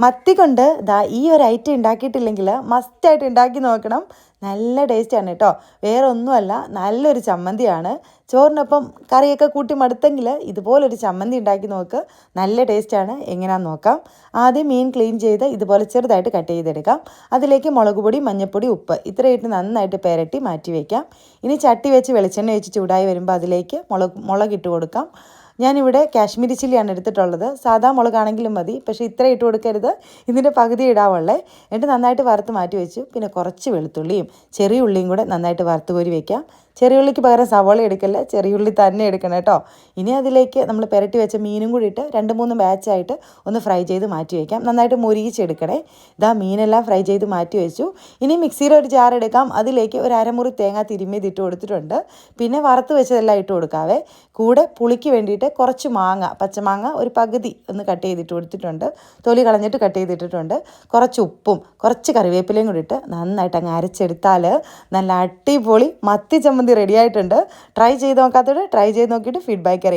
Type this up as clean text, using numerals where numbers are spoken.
മത്തി കൊണ്ട് ഈ ഒരു ഐറ്റം ഉണ്ടാക്കിയിട്ടില്ലെങ്കിൽ മസ്റ്റായിട്ട് ഉണ്ടാക്കി നോക്കണം. നല്ല ടേസ്റ്റാണ് കേട്ടോ. വേറെ ഒന്നുമല്ല, നല്ലൊരു ചമ്മന്തിയാണ്. ചോറിനൊപ്പം കറിയൊക്കെ കൂട്ടി മടുത്തെങ്കിൽ ഇതുപോലൊരു ചമ്മന്തി ഉണ്ടാക്കി നോക്ക്. നല്ല ടേസ്റ്റാണ്. എങ്ങനെയാണെന്ന് നോക്കാം. ആദ്യം മീൻ ക്ലീൻ ചെയ്ത് ഇതുപോലെ ചെറുതായിട്ട് കട്ട് ചെയ്തെടുക്കാം. അതിലേക്ക് മുളക് പൊടി, മഞ്ഞൾപ്പൊടി, ഉപ്പ് ഇത്രയിട്ട് നന്നായിട്ട് പുരട്ടി മാറ്റി വയ്ക്കാം. ഇനി ചട്ടി വെച്ച് വെളിച്ചെണ്ണ ഒഴിച്ച് ചൂടായി വരുമ്പോൾ അതിലേക്ക് മുളകിട്ട് കൊടുക്കാം. ഞാനിവിടെ കാശ്മീരി ചില്ലിയാണ് എടുത്തിട്ടുള്ളത്. സാധാ മുളകാണെങ്കിലും മതി, പക്ഷേ ഇത്ര ഇട്ട് കൊടുക്കരുത്. ഇതിൻ്റെ പകുതി ഇടാവുള്ളേ. എന്നിട്ട് നന്നായിട്ട് വറുത്ത് മാറ്റി വെച്ചു. പിന്നെ കുറച്ച് വെളുത്തുള്ളിയും ചെറിയ ഉള്ളിയും കൂടെ നന്നായിട്ട് വറുത്ത് കോരി വയ്ക്കാം. ചെറിയ ഉള്ളിക്ക് പകരം സവോള എടുക്കല്ല, ചെറിയ ഉള്ളി തന്നെ എടുക്കണം കേട്ടോ. ഇനി അതിലേക്ക് നമ്മൾ പുരട്ടി വെച്ച മീനും കൂടി ഇട്ട് 2-3 ബാച്ചായിട്ട് ഒന്ന് ഫ്രൈ ചെയ്ത് മാറ്റി വയ്ക്കാം. നന്നായിട്ട് മുരിയിച്ചെടുക്കണേ. മീനെല്ലാം ഫ്രൈ ചെയ്ത് മാറ്റി വെച്ചു. ഇനി മിക്സിയിൽ ഒരു ജാർ എടുക്കാം. അതിലേക്ക് ഒരു അരമുറി തേങ്ങ തിരുമ്മിയത് ഇട്ട് കൊടുത്തിട്ടുണ്ട്. പിന്നെ വറുത്ത് വെച്ചതെല്ലാം ഇട്ട് കൊടുക്കാവേ. കൂടെ പുളിക്ക് വേണ്ടിയിട്ട് കുറച്ച് മാങ്ങ, പച്ചമാങ്ങ ഒരു പകുതി ഒന്ന് കട്ട് ചെയ്തിട്ട് കൊടുത്തിട്ടുണ്ട്. തൊലി കളഞ്ഞിട്ട് കട്ട് ചെയ്തിട്ടിട്ടുണ്ട്. കുറച്ച് ഉപ്പും കുറച്ച് കറിവേപ്പിലയും കൂടി ഇട്ട് നന്നായിട്ട് അങ്ങ് അരച്ചെടുത്താൽ നല്ല അടിപൊളി മത്തി ചമ്മന്തി റെഡി ആയിട്ടുണ്ട്. ട്രൈ ചെയ്ത് നോക്കാത്തവർ ട്രൈ ചെയ്ത് നോക്കിയിട്ട് ഫീഡ്ബാക്ക് അറിയാം.